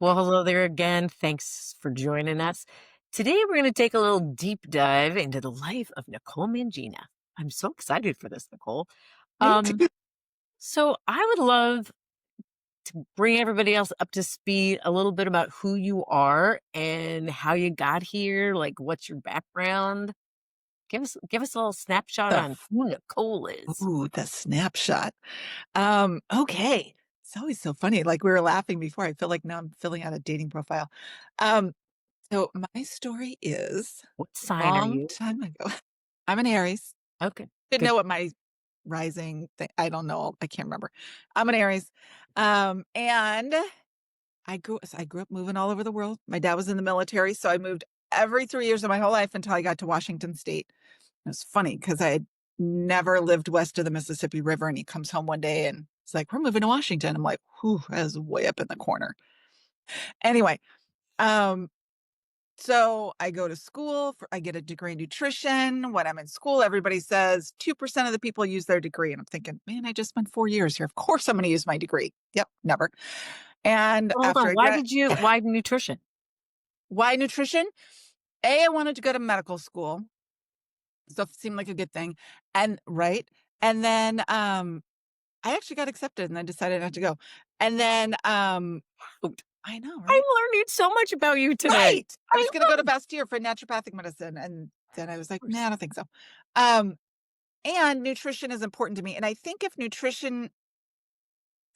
Well, hello there again. Thanks for joining us. Today, we're going to take a little deep dive into the life of Nicole Mangina. I'm so excited for this, Nicole. Me Um, too. so, I would love to bring everybody else up to speed a little bit about who you are and how you got here. Like, what's your background? Give us a little snapshot The on who Nicole is. the snapshot. Okay. It's always so funny. Like we were laughing before. I feel like now I'm filling out a dating profile. Um, so my story is What sign are long you? time ago. I'm an Aries. Okay, Didn't good. know what my rising thing. I don't know. I can't remember. I'm an Aries. And I grew up moving all over the world. My dad was in the military, so I moved every 3 years of my whole life until I got to Washington State. It was funny because I had never lived west of the Mississippi River, and he comes home one day and it's like, "We're moving to Washington." I'm like, "Whew, that is way up in the corner." Anyway, um, so I go to school I get a degree in nutrition. When I'm in school, everybody says 2% of the people use their degree. And I'm thinking, man, I just spent 4 years here. Of course I'm going to use my degree. Yep, never. And Well, hold after on. I grad, Why nutrition? why nutrition? I wanted to go to medical school. So it seemed like a good thing. And right. And then I actually got accepted and then decided not to go. And then I know, I'm right? learning so much about you today. Right. I I was gonna go to love Bastyr for naturopathic medicine. And then I was like, course. nah, I don't think so. Um, and nutrition is important to me. And I think if nutrition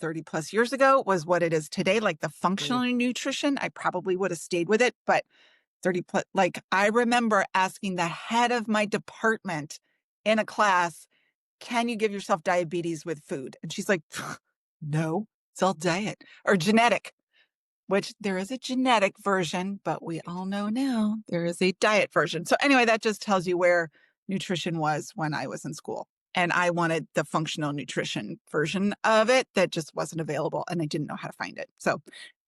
30 plus years ago was what it is today, like the functional Mm. nutrition, I probably would have stayed with it. But 30 plus, like I remember asking the head of my department in a class, can you give yourself diabetes with food? And she's like, no, it's all diet or genetic, which there is a genetic version, but we all know now there is a diet version. So, anyway, that just tells you where nutrition was when I was in school. And I wanted the functional nutrition version of it that just wasn't available and I didn't know how to find it. So,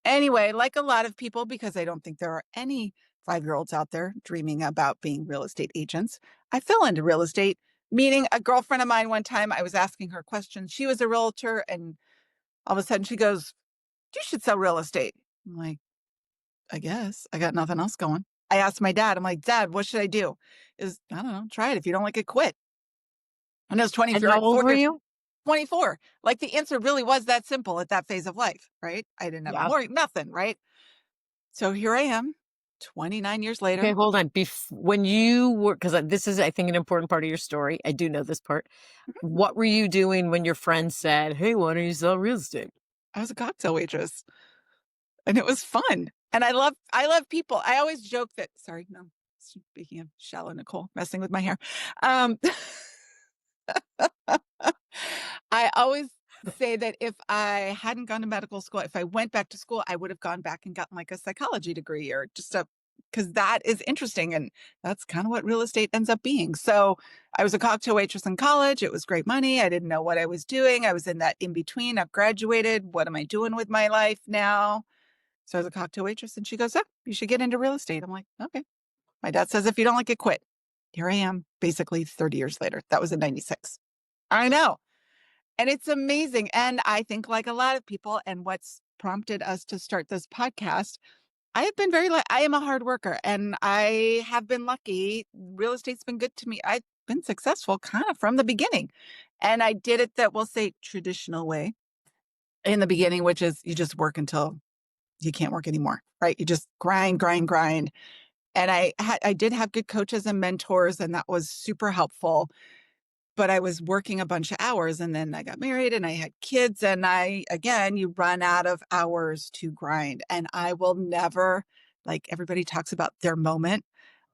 anyway, like a lot of people, because I don't think there are any 5 year olds out there dreaming about being real estate agents, I fell into real estate. Meeting a girlfriend of mine one time, I was asking her questions. She was a realtor, and all of a sudden she goes, you should sell real estate. I'm like, I guess I got nothing else going. I asked my dad, I'm like, Dad, what should I do? Is I don't know, try it. If you don't like it, quit. And I was And how 24, old were years, you? 24. Like the answer really was that simple at that phase of life, right? I didn't have a Yeah. mortgage, nothing, right? So here I am, 29 years Okay, later. hold on. When you were, because this is, I think, an important part of your story. I do know this part. What were you doing when your friend said, "Hey, why don't you sell real estate?" I was a cocktail waitress and it was fun. And I love people. I always joke that, sorry, no, speaking of shallow Nicole messing with my hair. Um, I always say that if I hadn't gone to medical school, if I went back to school, I would have gone back and gotten like a psychology degree or just a, because that is interesting. And that's kind of what real estate ends up being. So I was a cocktail waitress in college. It was great money. I didn't know what I was doing. I was in that in between. I've graduated. What am I doing with my life now? So I was a cocktail waitress and she goes, oh, you should get into real estate. I'm like, okay. My dad says, if you don't like it, quit. Here I am, basically 30 years later. That was in 96. I know. And it's amazing. And I think, like a lot of people, and what's prompted us to start this podcast, I have been I am a hard worker and I have been lucky. Real estate's been good to me. I've been successful kind of from the beginning. And I did it that we'll say traditional way in the beginning, which is you just work until you can't work anymore, right? You just grind, grind, grind. And I did have good coaches and mentors, and that was super helpful, but I was working a bunch of hours and then I got married and I had kids. And again, you run out of hours to grind. And I will never, like everybody talks about their moment.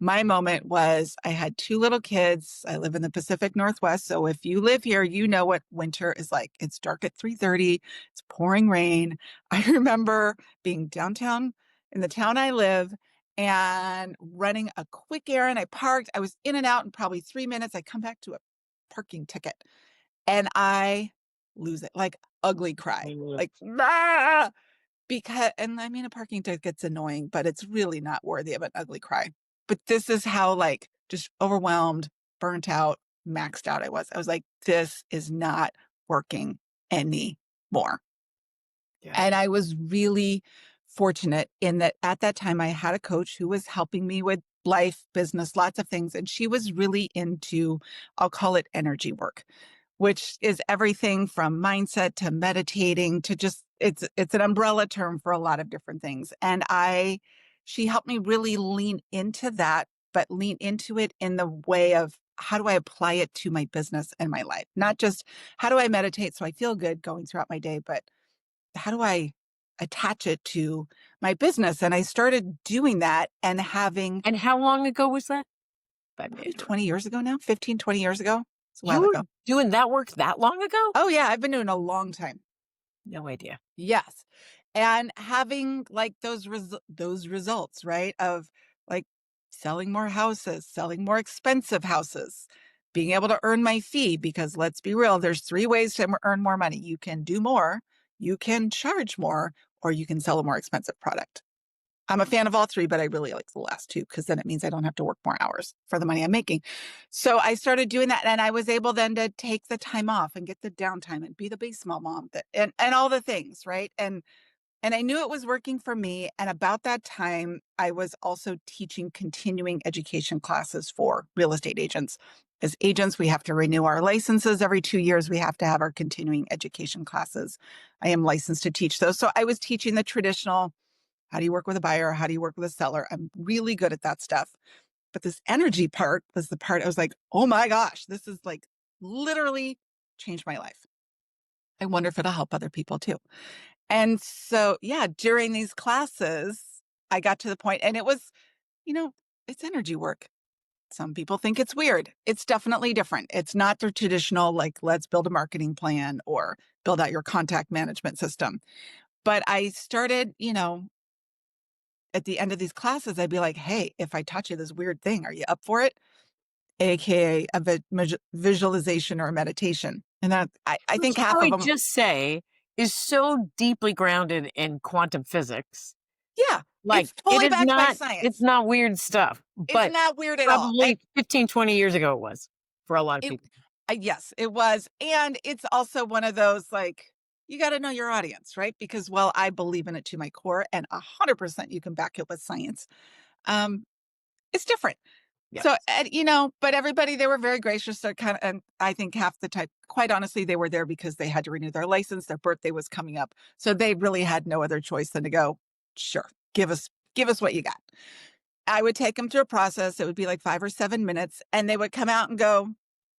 My moment was I had 2 little kids. I live in the Pacific Northwest. So if you live here, you know what winter is like. It's dark at 3:30. It's pouring rain. I remember being downtown in the town I live and running a quick errand. I parked. I was in and out in probably 3 minutes. I come back to a parking ticket and I lose it, like ugly cry, Mm. like ah! Because, and I mean, a parking ticket's annoying, but it's really not worthy of an ugly cry. But this is how like just overwhelmed, burnt out, maxed out I was. I was like, this is not working anymore. Yeah. And I was really fortunate in that at that time I had a coach who was helping me with life, business, lots of things. And she was really into, I'll call it energy work, which is everything from mindset to meditating to just it's an umbrella term for a lot of different things. And she helped me really lean into that, but lean into it in the way of how do I apply it to my business and my life? Not just how do I meditate so I feel good going throughout my day, but how do I attach it to my business? And I started doing that and having And how long ago was that? If I may probably interrupt. 20 years ago now, 15, 20 years ago. It's a You while were ago. doing that work that long ago? Oh, yeah. I've been doing a long time. No idea. Yes. And having like those results, right? Of like selling more houses, selling more expensive houses, being able to earn my fee because let's be real, there's three ways to earn more money. You can do more, you can charge more, or you can sell a more expensive product. I'm a fan of all three, but I really like the last two because then it means I don't have to work more hours for the money I'm making. So I started doing that and I was able then to take the time off and get the downtime and be the baseball mom and all the things, right? And I knew it was working for me. And about that time, I was also teaching continuing education classes for real estate agents. As agents, we have to renew our licenses every 2 years. We have to have our continuing education classes. I am licensed to teach those. So I was teaching the traditional, how do you work with a buyer? How do you work with a seller? I'm really good at that stuff. But this energy part was the part I was like, oh my gosh, this is like literally changed my life. I wonder if it'll help other people too. And so, yeah, during these classes, I got to the point, and it was, you know, it's energy work. Some people think it's weird. It's definitely different. It's not the traditional, like, let's build a marketing plan or build out your contact management system. But I started, at the end of these classes, I'd be like, hey, if I taught you this weird thing, are you up for it? AKA a visualization or a meditation. And that I Which think half I of them, just say is so deeply grounded in quantum physics. yeah, Like, it's totally backed by it's science. not weird stuff, It's but not weird at all. probably 15, 20 years ago it was for a lot of It people. yes, it was, and it's also one of those, like, you gotta know your audience, right? Because, well, I believe in it to my core, and 100% you can back it with science. Um, it's different. So, Yes. and, but everybody, they were very gracious. They're kind of, and I think half the time, quite honestly, they were there because they had to renew their license. Their birthday was coming up. So they really had no other choice than to go, sure, give us what you got. I would take them through a process. It would be like 5 or 7 minutes, and they would come out and go,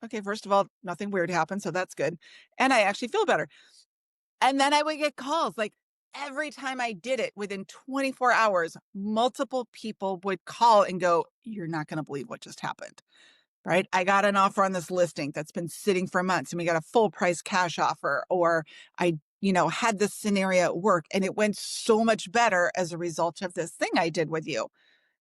okay, first of all, nothing weird happened. So that's good. And I actually feel better. And then I would get calls like every time I did it within 24 hours, multiple people would call and go, you're not going to believe what just happened. Right. I got an offer on this listing that's been sitting for months and we got a full price cash offer. Or I, had this scenario at work and it went so much better as a result of this thing I did with you.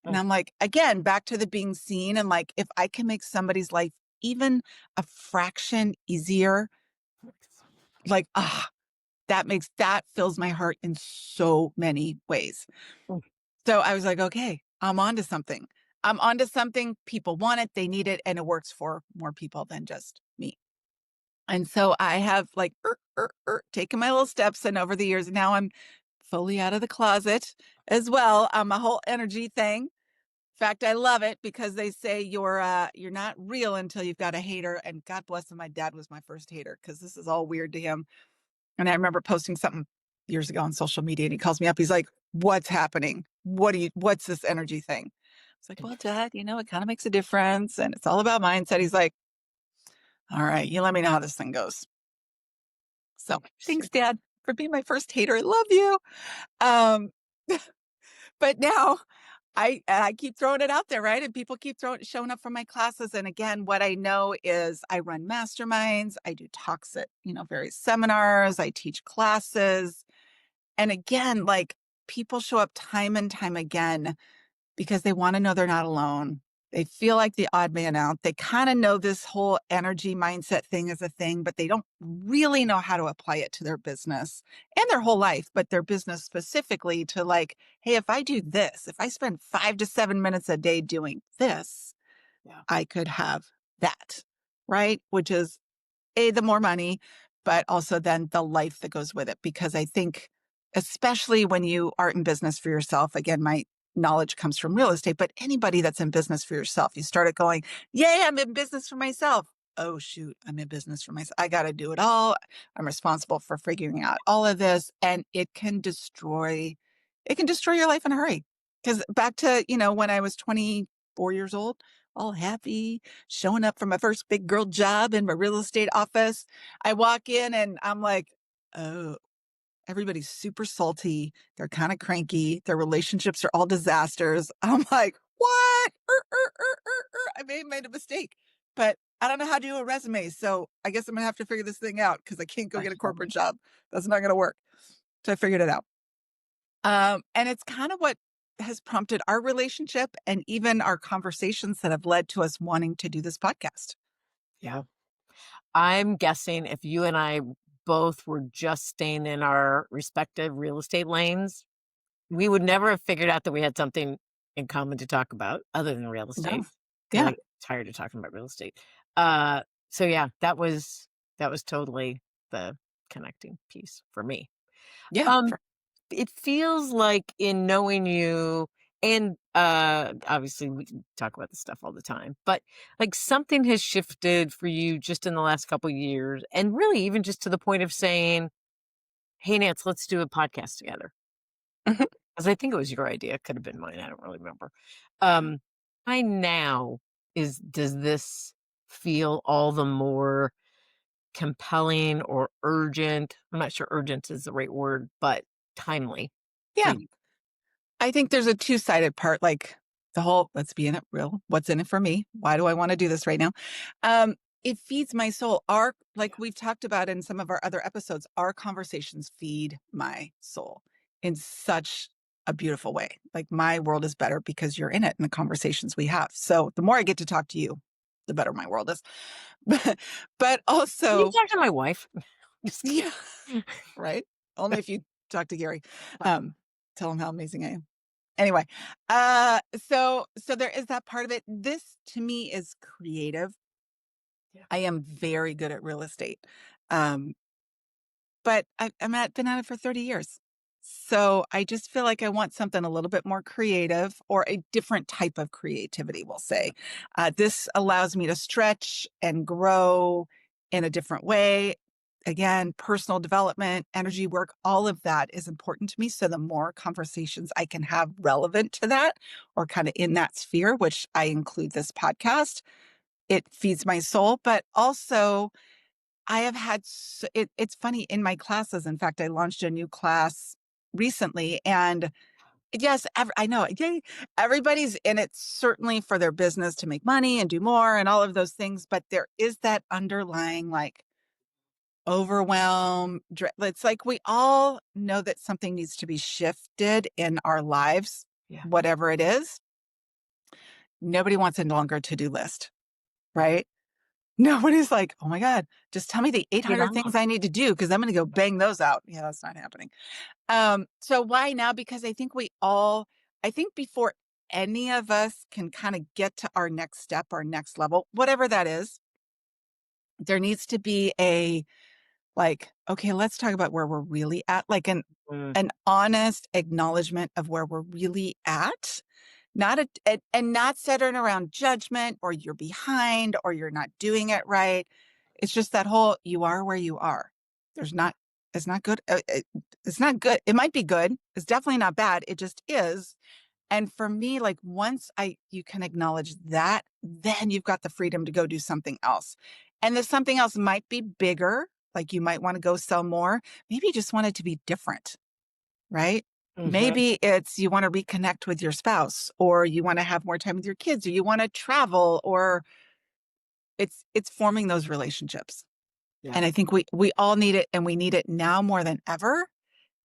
And Mm. I'm like, again, back to the being seen. And like, if I can make somebody's life even a fraction easier, like, that fills my heart in so many ways. Mm. So I was like, okay, I'm onto something. I'm onto something. People want it, they need it, and it works for more people than just me. And so I have like taken my little steps, and over the years, now I'm fully out of the closet as well. I'm a whole energy thing. In fact, I love it because they say you're not real until you've got a hater. And God bless him, my dad was my first hater because this is all weird to him. And I remember posting something years ago on social media and he calls me up. He's like, what's happening? What's this energy thing? It's like, well, Interesting. Dad, it kind of makes a difference and it's all about mindset. He's like, all right, you let me know how this thing goes. So thanks, Interesting. Dad, for being my first hater. I love you. Um, but now I keep throwing it out there, right? And people keep showing up for my classes. And again, what I know is I run masterminds, I do talks at, various seminars, I teach classes. And again, like people show up time and time again because they want to know they're not alone. They feel like the odd man out. They kind of know this whole energy mindset thing is a thing, but they don't really know how to apply it to their business and their whole life, but their business specifically to like, hey, if I do this, if I spend 5 to 7 minutes a day doing this, Yeah. I could have that, right? Which is the more money, but also then the life that goes with it. Because I think especially when you are in business for yourself. Again, my knowledge comes from real estate, but anybody that's in business for yourself, you started going, yay, I'm in business for myself. Oh, shoot, I'm in business for myself. I got to do it all. I'm responsible for figuring out all of this. And it can destroy your life in a hurry. Because back to, when I was 24 years old, all happy, showing up for my first big girl job in my real estate office. I walk in and I'm like, oh, everybody's super salty. They're kind of cranky. Their relationships are all disasters. I'm like, what? I may have made a mistake, but I don't know how to do a resume. So I guess I'm going to have to figure this thing out because I can't go get a corporate job. That's not going to work. So I figured it out. And it's kind of what has prompted our relationship and even our conversations that have led to us wanting to do this podcast. Yeah. I'm guessing if you and I both were just staying in our respective real estate lanes, we would never have figured out that we had something in common to talk about other than real No. estate, because I Yeah. get tired of talking about real estate. Uh, so yeah, that was totally the connecting piece for me. Yeah. Um, it feels like in knowing you and, obviously we can talk about this stuff all the time, but, like, something has shifted for you just in the last couple years, and really even just to the point of saying, "Hey, Nance, let's do a podcast together." Mhm. 'Cause I think it was your idea, it could have been mine, I don't really remember. Um, Why now does this feel all the more compelling or urgent? I'm not sure urgent is the right word, but timely for Yeah. you? I think there's a two-sided part, like the whole let's be in it real. What's in it for me? Why do I want to do this right now? It feeds my soul. Like Yeah. we've talked about in some of our other episodes, our conversations feed my soul in such a beautiful way. Like my world is better because you're in it and the conversations we have. So the more I get to talk to you, the better my world is. But You also, talk to my wife. Just yeah, kidding. right? Only if you talk to Gary. Um, Tell him how amazing I am. Anyway, so there is that part of it. This to me is creative. Yeah. I am very good at real estate. Um, but been at it for 30 years. So I just feel like I want something a little bit more creative or a different type of creativity, we'll Yeah. say. This allows me to stretch and grow in a different way. Again, personal development, energy work, all of that is important to me. So the more conversations I can have relevant to that or kind of in that sphere, which I include this podcast, it feeds my soul. But also, I have had it's funny in my classes. In fact, I launched a new class recently, and yes, I know, yay, everybody's in it certainly for their business to make money and do more and all of those things. But there is that underlying like overwhelm. It's like we all know that something needs to be shifted in our lives, Yeah. whatever it is. Nobody wants a longer to do list, right? Nobody's like, "Oh my god, just tell me the Get 800 on. things I need to do because I'm gonna go bang those out." Yeah, that's not happening. So why now? Because I think before any of us can kind of get to our next step, our next level, whatever that is, there needs to be a like, okay, let's talk about where we're really at, like Mm, an honest acknowledgement of where we're really at. Not and not centered around judgment or you're behind or you're not doing it right. It's just that whole you are where you are. There's not it's not good. It's not good. It might be good. It's definitely not bad. It just is. And for me, like once I you can acknowledge that, then you've got the freedom to go do something else. And the something else might be bigger, like you might want to go sell more. Maybe you just want it to be different, right? mhm. Maybe it's you want to reconnect with your spouse or you want to have more time with your kids or you want to travel or it's forming those relationships. Yeah. And I think we all need it and we need it now more than ever.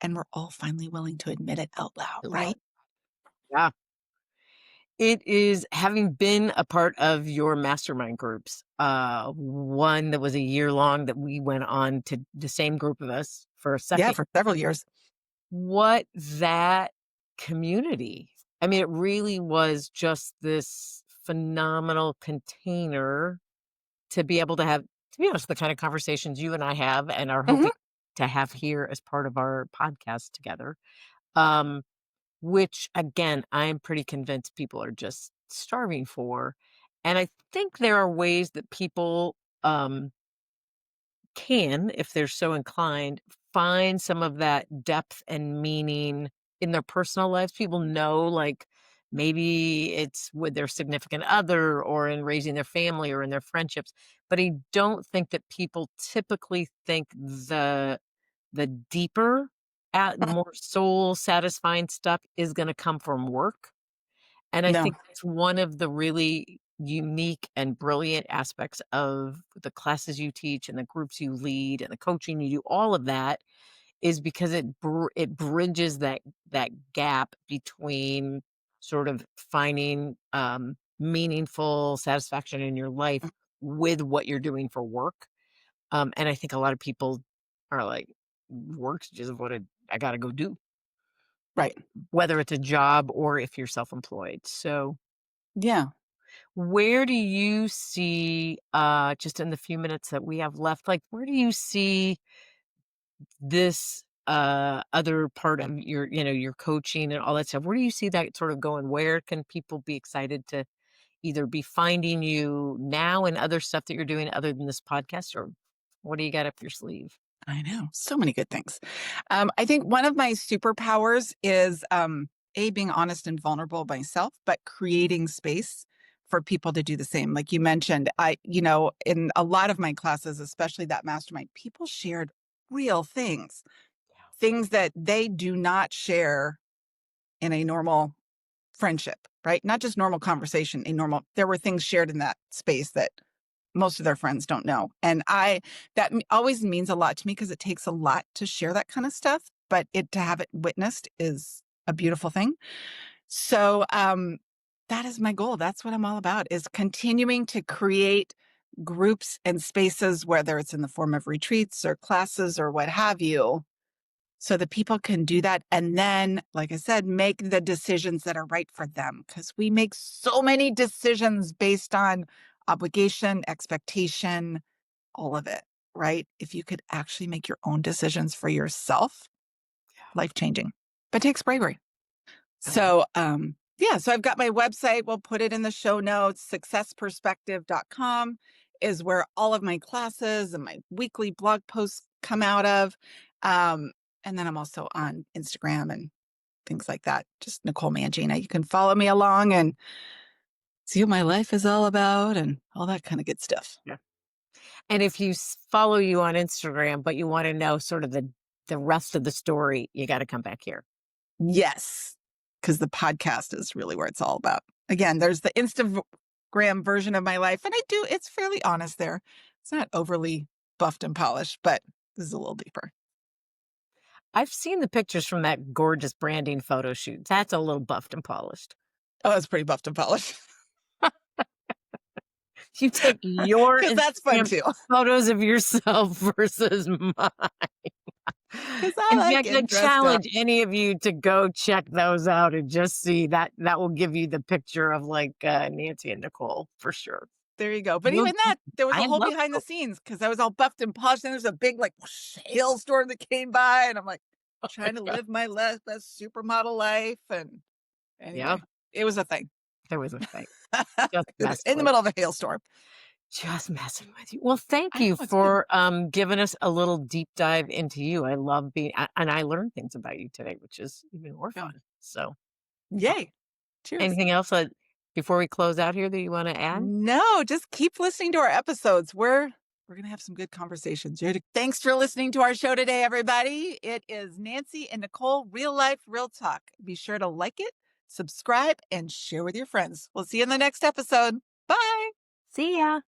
And we're all finally willing to admit it out loud, Well, right? yeah. It is having been a part of your mastermind groups, one that was a year long that we went on to the same group of us for a Yeah, second. for several years. What that community, I mean, it really was just this phenomenal container to be able to have, to be honest, the kind of conversations you and I have and are Mhm. hoping to have here as part of our podcast together. Um, which again, I'm pretty convinced people are just starving for. And I think there are ways that people can, if they're so inclined, find some of that depth and meaning in their personal lives. People know, like, maybe it's with their significant other or in raising their family or in their friendships. But I don't think that people typically think the deeper, more soul satisfying stuff is going to come from work. And I No, think that's one of the really unique and brilliant aspects of the classes you teach and the groups you lead and the coaching you do, all of that is because it bridges that gap between sort of finding, meaningful satisfaction in your life with what you're doing for work. And I think a lot of people are like, "Work's just what I gotta go do," right. whether it's a job or if you're self-employed. So Yeah, where do you see, just in the few minutes that we have left, like, where do you see this, other part of your, your coaching and all that stuff? Where do you see that sort of going? Where can people be excited to either be finding you now and other stuff that you're doing other than this podcast, or what do you got up your sleeve? I know. So many good things. I think one of my superpowers is being honest and vulnerable myself, but creating space for people to do the same. Like you mentioned, in a lot of my classes, especially that mastermind, people shared real things, things that they do not share in a normal friendship, right? Not just normal conversation, there were things shared in that space that most of their friends don't know. And always means a lot to me because it takes a lot to share that kind of stuff, but to have it witnessed is a beautiful thing. So, that is my goal. That's what I'm all about, is continuing to create groups and spaces, whether it's in the form of retreats or classes or what have you, so that people can do that. And then, like I said, make the decisions that are right for them. Because we make so many decisions based on obligation, expectation, all of it, right? If you could actually make your own decisions for yourself, life changing, but takes bravery. I love So, yeah, so I've got my website. We'll put it in the show notes. Successperspective.com is where all of my classes and my weekly blog posts come out of. Um, and then I'm also on Instagram and things like that. Just Nicole Mangina. You can follow me along and see what my life is all about and all that kind of good stuff. Yeah. And if you follow you on Instagram, but you want to know sort of the rest of the story, you got to come back here. Yes, because the podcast is really where it's all about. Again, there's the Instagram version of my life, and it's fairly honest there. It's not overly buffed and polished, but this is a little deeper. I've seen the pictures from that gorgeous branding photo shoot. That's a little buffed and polished. Oh, it's pretty buffed and polished You take your because that's fun Instagram too. photos of yourself versus mine. Because I In like fact, I getting dressed up. challenge any of you to go check those out and just see that that will give you the picture of, like, Nancy and Nicole for sure. There you go. But You'll even that, there was a I whole love behind the those. scenes because I was all buffed and polished, and there's a big like hailstorm that came by, and I'm like Oh my trying to god. live my best supermodel life. And Yep, anyway, it was a thing there was a thing. Just messing in the with middle of a hailstorm. Just messing with you. Well, thank I know you it's good. for, giving us a little deep dive into you. I love being and I learned things about you today, which is even more Yeah. fun. So, uh, Yay. Cheers. anything else, before we close out here that you wanna add? No, just keep listening to our episodes. We're gonna have some good conversations. Thanks for listening to our show today, everybody. It is Nancy and Nicole, real life, real talk. Be sure to like it, subscribe, and share with your friends. We'll see you in the next episode. Bye. See ya.